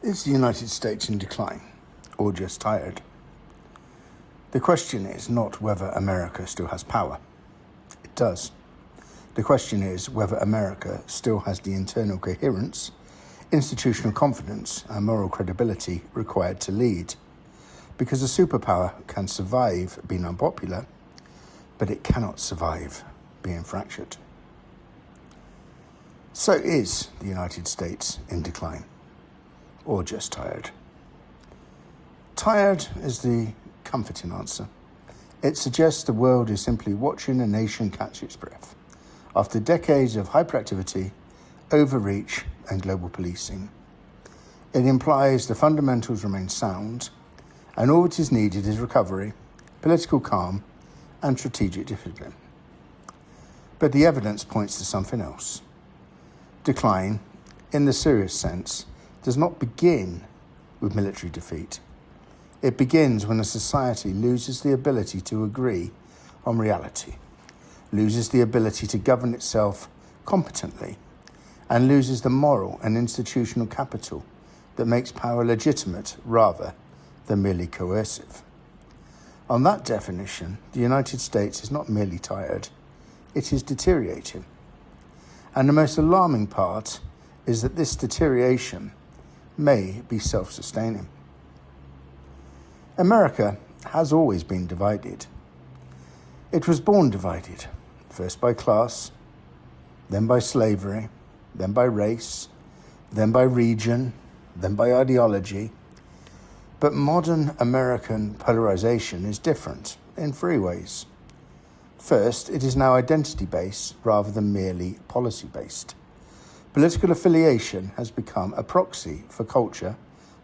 Is the United States in decline, or just tired? The question is not whether America still has power. It does. The question is whether America still has the internal coherence, institutional confidence, and moral credibility required to lead. Because a superpower can survive being unpopular, but it cannot survive being fractured. So is the United States in decline, or just tired? Tired is the comforting answer. It suggests the world is simply watching a nation catch its breath after decades of hyperactivity, overreach, and global policing. It implies the fundamentals remain sound, and all that is needed is recovery, political calm, and strategic discipline. But the evidence points to something else. Decline, in the serious sense, does not begin with military defeat. It begins when a society loses the ability to agree on reality, loses the ability to govern itself competently, and loses the moral and institutional capital that makes power legitimate rather than merely coercive. On that definition, the United States is not merely tired, it is deteriorating. And the most alarming part is that this deterioration may be self-sustaining. America has always been divided. It was born divided, first by class, then by slavery, then by race, then by region, then by ideology. But modern American polarisation is different in three ways. First, it is now identity-based rather than merely policy-based. Political affiliation has become a proxy for culture,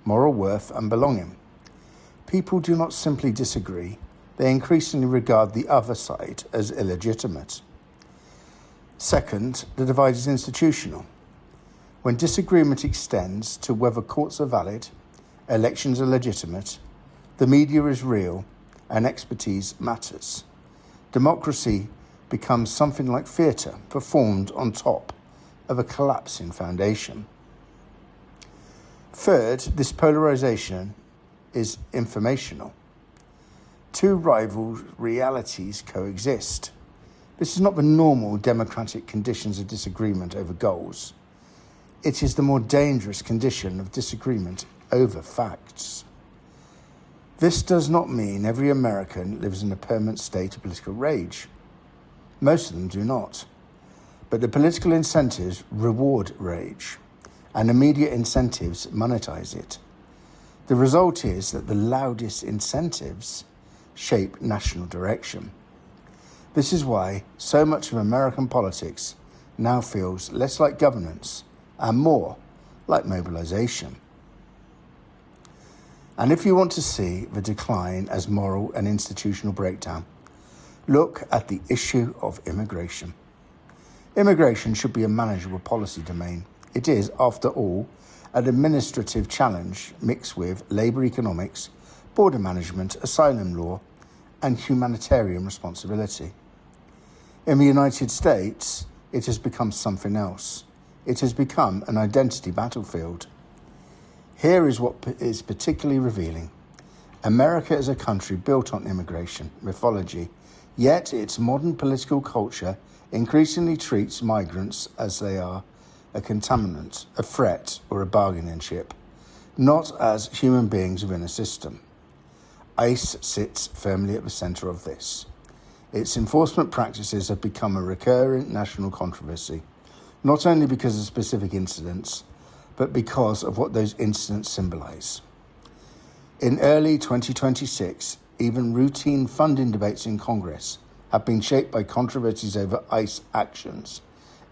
moral worth, and belonging. People do not simply disagree, they increasingly regard the other side as illegitimate. Second, the divide is institutional. When disagreement extends to whether courts are valid, elections are legitimate, the media is real, and expertise matters, democracy becomes something like theatre performed on top of a collapsing foundation. Third, this polarisation is informational. Two rival realities coexist. This is not the normal democratic conditions of disagreement over goals. It is the more dangerous condition of disagreement over facts. This does not mean every American lives in a permanent state of political rage. Most of them do not. But the political incentives reward rage, and the media incentives monetize it. The result is that the loudest incentives shape national direction. This is why so much of American politics now feels less like governance and more like mobilization. And if you want to see the decline as moral and institutional breakdown, look at the issue of immigration. Immigration should be a manageable policy domain. It is, after all, an administrative challenge mixed with labour economics, border management, asylum law, and humanitarian responsibility. In the United States, it has become something else. It has become an identity battlefield. Here is what is particularly revealing. America is a country built on immigration, mythology, yet its modern political culture increasingly treats migrants as they are a contaminant, a threat, or a bargaining chip, not as human beings within a system. ICE sits firmly at the centre of this. Its enforcement practices have become a recurrent national controversy, not only because of specific incidents, but because of what those incidents symbolise. In early 2026, even routine funding debates in Congress have been shaped by controversies over ICE actions,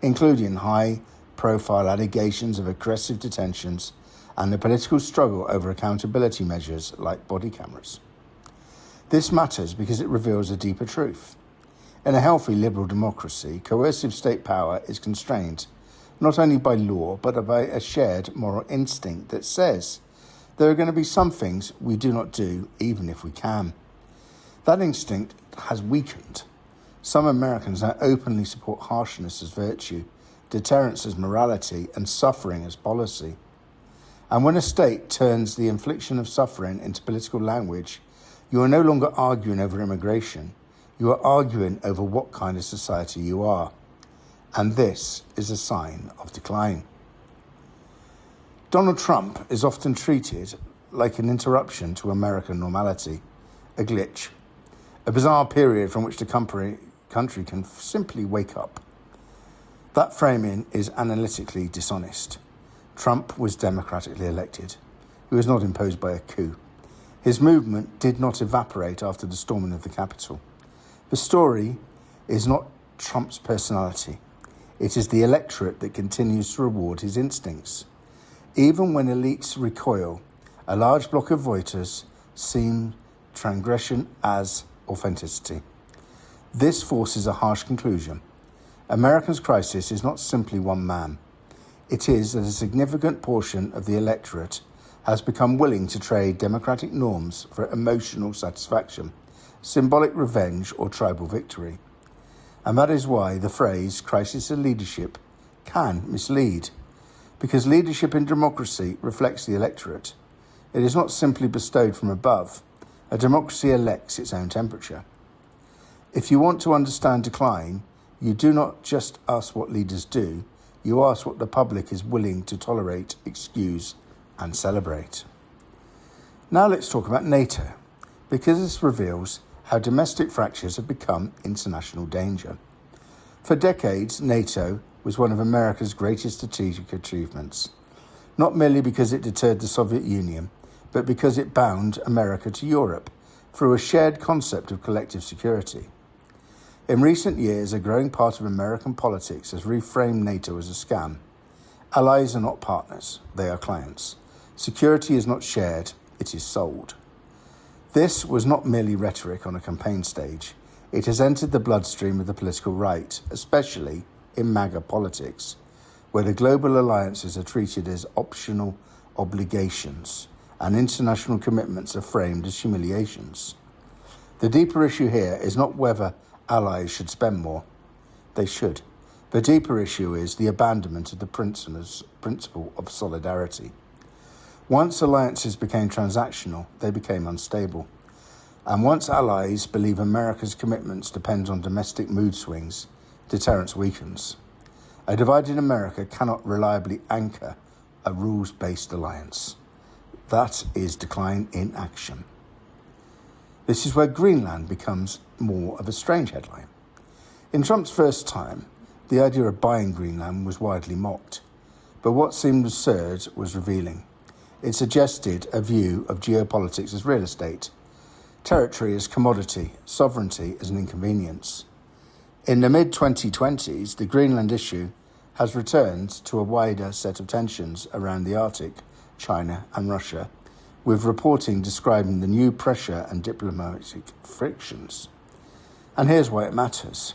including high-profile allegations of aggressive detentions and the political struggle over accountability measures like body cameras. This matters because it reveals a deeper truth. In a healthy liberal democracy, coercive state power is constrained not only by law, but by a shared moral instinct that says there are going to be some things we do not do, even if we can. That instinct has weakened. Some Americans now openly support harshness as virtue, deterrence as morality, and suffering as policy. And when a state turns the infliction of suffering into political language, you are no longer arguing over immigration, you are arguing over what kind of society you are. And this is a sign of decline. Donald Trump is often treated like an interruption to American normality, a glitch, a bizarre period from which the country can simply wake up. That framing is analytically dishonest. Trump was democratically elected. He was not imposed by a coup. His movement did not evaporate after the storming of the Capitol. The story is not Trump's personality. It is the electorate that continues to reward his instincts. Even when elites recoil, a large block of voters see transgression as authenticity. This forces a harsh conclusion. America's crisis is not simply one man. It is that a significant portion of the electorate has become willing to trade democratic norms for emotional satisfaction, symbolic revenge, or tribal victory. And that is why the phrase crisis of leadership can mislead, because leadership in democracy reflects the electorate. It is not simply bestowed from above. A democracy elects its own temperature. If you want to understand decline, you do not just ask what leaders do, you ask what the public is willing to tolerate, excuse, and celebrate. Now let's talk about NATO, because this reveals how domestic fractures have become international danger. For decades, NATO was one of America's greatest strategic achievements, not merely because it deterred the Soviet Union, but because it bound America to Europe through a shared concept of collective security. In recent years, a growing part of American politics has reframed NATO as a scam. Allies are not partners, they are clients. Security is not shared, it is sold. This was not merely rhetoric on a campaign stage. It has entered the bloodstream of the political right, especially in MAGA politics, where the global alliances are treated as optional obligations and international commitments are framed as humiliations. The deeper issue here is not whether allies should spend more. They should. The deeper issue is the abandonment of the principle of solidarity. Once alliances became transactional, they became unstable. And once allies believe America's commitments depend on domestic mood swings, deterrence weakens. A divided America cannot reliably anchor a rules-based alliance. That is decline in action. This is where Greenland becomes more of a strange headline. In Trump's first time, the idea of buying Greenland was widely mocked, but what seemed absurd was revealing. It suggested a view of geopolitics as real estate, territory as commodity, sovereignty as an inconvenience. In the mid-2020s, the Greenland issue has returned to a wider set of tensions around the Arctic, China and Russia, with reporting describing the new pressure and diplomatic frictions. And here's why it matters.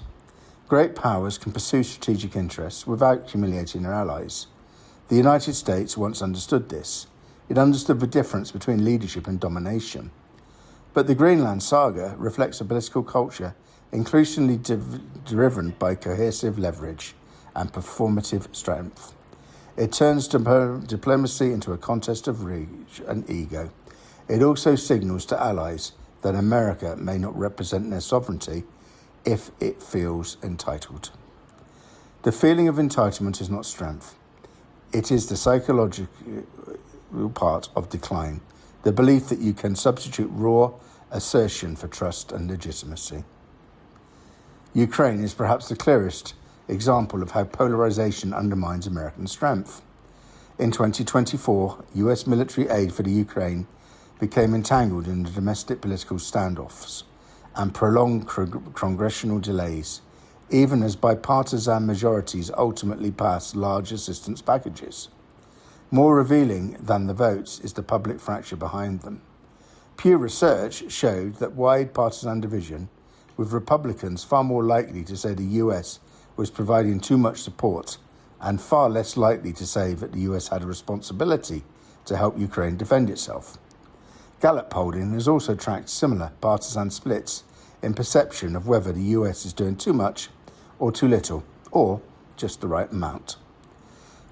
Great powers can pursue strategic interests without humiliating their allies. The United States once understood this. It understood the difference between leadership and domination. But the Greenland saga reflects a political culture increasingly driven by cohesive leverage and performative strength. It turns diplomacy into a contest of reach and ego. It also signals to allies that America may not represent their sovereignty if it feels entitled. The feeling of entitlement is not strength. It is the psychological part of decline, the belief that you can substitute raw assertion for trust and legitimacy. Ukraine is perhaps the clearest example of how polarisation undermines American strength. In 2024, US military aid for the Ukraine became entangled in the domestic political standoffs and prolonged congressional delays, even as bipartisan majorities ultimately passed large assistance packages. More revealing than the votes is the public fracture behind them. Pew Research showed that wide partisan division, with Republicans far more likely to say the US was providing too much support and far less likely to say that the US had a responsibility to help Ukraine defend itself. Gallup polling has also tracked similar partisan splits in perception of whether the US is doing too much or too little, or just the right amount.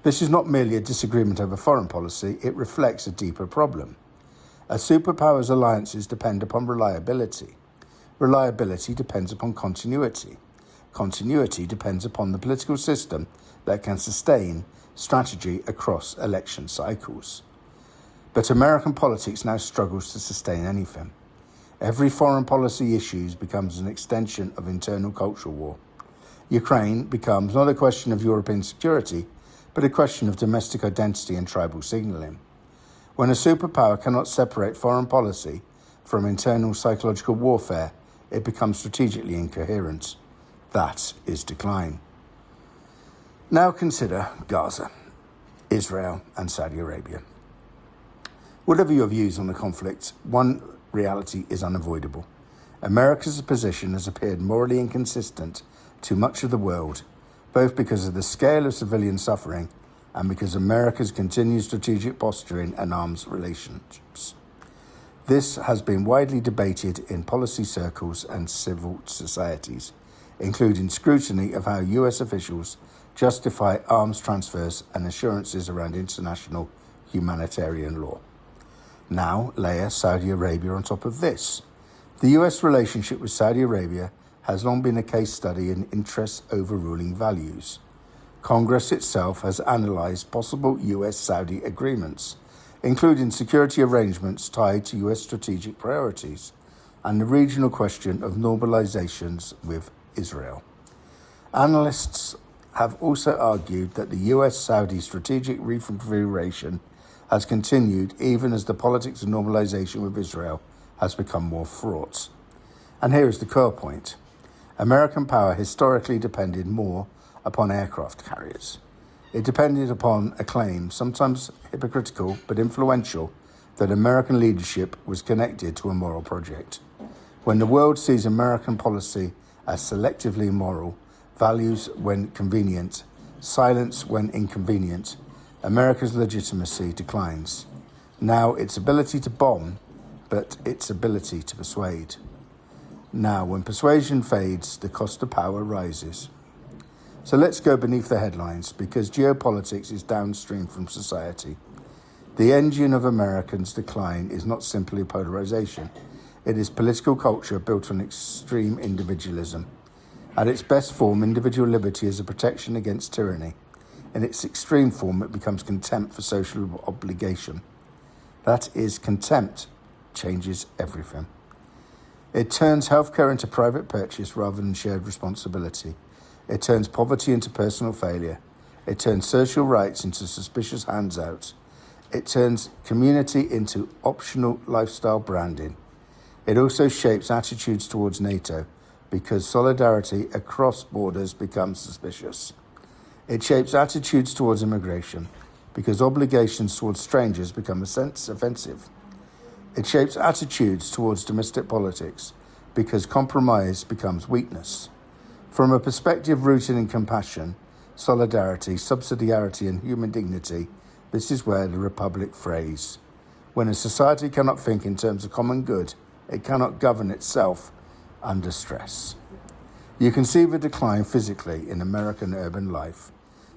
This is not merely a disagreement over foreign policy, it reflects a deeper problem. A superpower's alliances depend upon reliability. Reliability depends upon continuity. Continuity depends upon the political system that can sustain strategy across election cycles. But American politics now struggles to sustain anything. Every foreign policy issue becomes an extension of internal cultural war. Ukraine becomes not a question of European security, but a question of domestic identity and tribal signalling. When a superpower cannot separate foreign policy from internal psychological warfare, it becomes strategically incoherent. That is decline. Now consider Gaza, Israel, and Saudi Arabia. Whatever your views on the conflict, one reality is unavoidable. America's position has appeared morally inconsistent to much of the world, both because of the scale of civilian suffering and because of America's continued strategic posturing and arms relationships. This has been widely debated in policy circles and civil societies, including scrutiny of how US officials justify arms transfers and assurances around international humanitarian law. Now layer Saudi Arabia on top of this. The US relationship with Saudi Arabia has long been a case study in interests overruling values. Congress itself has analysed possible US-Saudi agreements, including security arrangements tied to US strategic priorities, and the regional question of normalizations with Israel. Analysts have also argued that the US-Saudi strategic reconfiguration has continued even as the politics of normalization with Israel has become more fraught. And here is the core point. American power historically depended more upon aircraft carriers. It depended upon a claim, sometimes hypocritical but influential, that American leadership was connected to a moral project. When the world sees American policy as selectively moral, values when convenient, silence when inconvenient, America's legitimacy declines. Now its ability to bomb, but its ability to persuade. Now, when persuasion fades, the cost of power rises. So let's go beneath the headlines, because geopolitics is downstream from society. The engine of Americans' decline is not simply polarization. It is political culture built on extreme individualism. At its best form, individual liberty is a protection against tyranny. In its extreme form, it becomes contempt for social obligation. That is, contempt changes everything. It turns healthcare into private purchase rather than shared responsibility. It turns poverty into personal failure. It turns social rights into suspicious handouts. It turns community into optional lifestyle branding. It also shapes attitudes towards NATO because solidarity across borders becomes suspicious. It shapes attitudes towards immigration because obligations towards strangers become offensive. It shapes attitudes towards domestic politics because compromise becomes weakness. From a perspective rooted in compassion, solidarity, subsidiarity, and human dignity, this is where the Republic frays. When a society cannot think in terms of common good, it cannot govern itself under stress. You can see the decline physically in American urban life.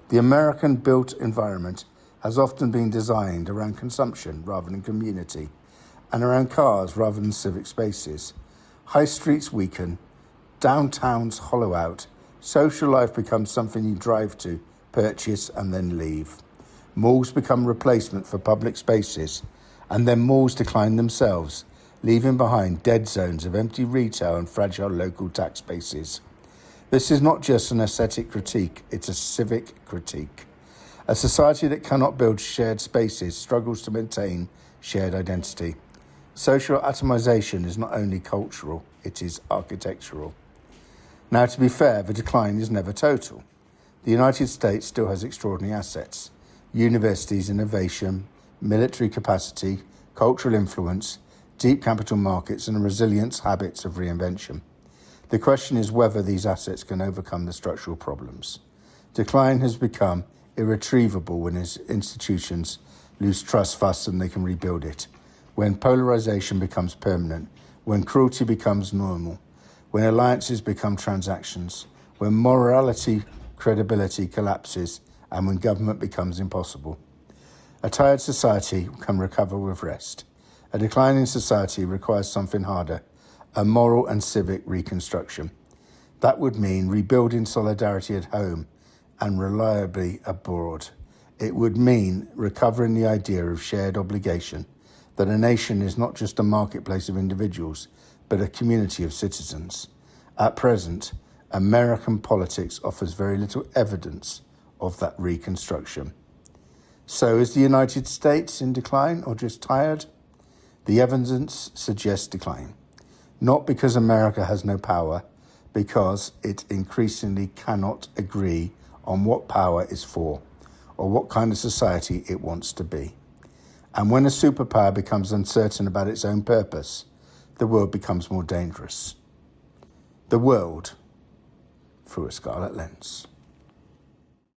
The American built environment has often been designed around consumption rather than community, and around cars rather than civic spaces. High streets weaken, downtowns hollow out, social life becomes something you drive to, purchase, and then leave. Malls become replacement for public spaces, and then malls decline themselves, leaving behind dead zones of empty retail and fragile local tax bases. This is not just an aesthetic critique, it's a civic critique. A society that cannot build shared spaces struggles to maintain shared identity. Social atomization is not only cultural, it is architectural. Now, to be fair, the decline is never total. The United States still has extraordinary assets: universities, innovation, military capacity, cultural influence, deep capital markets, and resilient habits of reinvention. The question is whether these assets can overcome the structural problems. Decline has become irretrievable when institutions lose trust faster than they can rebuild it, when polarization becomes permanent, when cruelty becomes normal, when alliances become transactions, when morality credibility collapses, and when government becomes impossible. A tired society can recover with rest. A declining society requires something harder, a moral and civic reconstruction. That would mean rebuilding solidarity at home and reliably abroad. It would mean recovering the idea of shared obligation, that a nation is not just a marketplace of individuals, but a community of citizens. At present, American politics offers very little evidence of that reconstruction. So is the United States in decline or just tired? The evidence suggests decline, not because America has no power, because it increasingly cannot agree on what power is for or what kind of society it wants to be. And when a superpower becomes uncertain about its own purpose, the world becomes more dangerous. The world through a scarlet lens.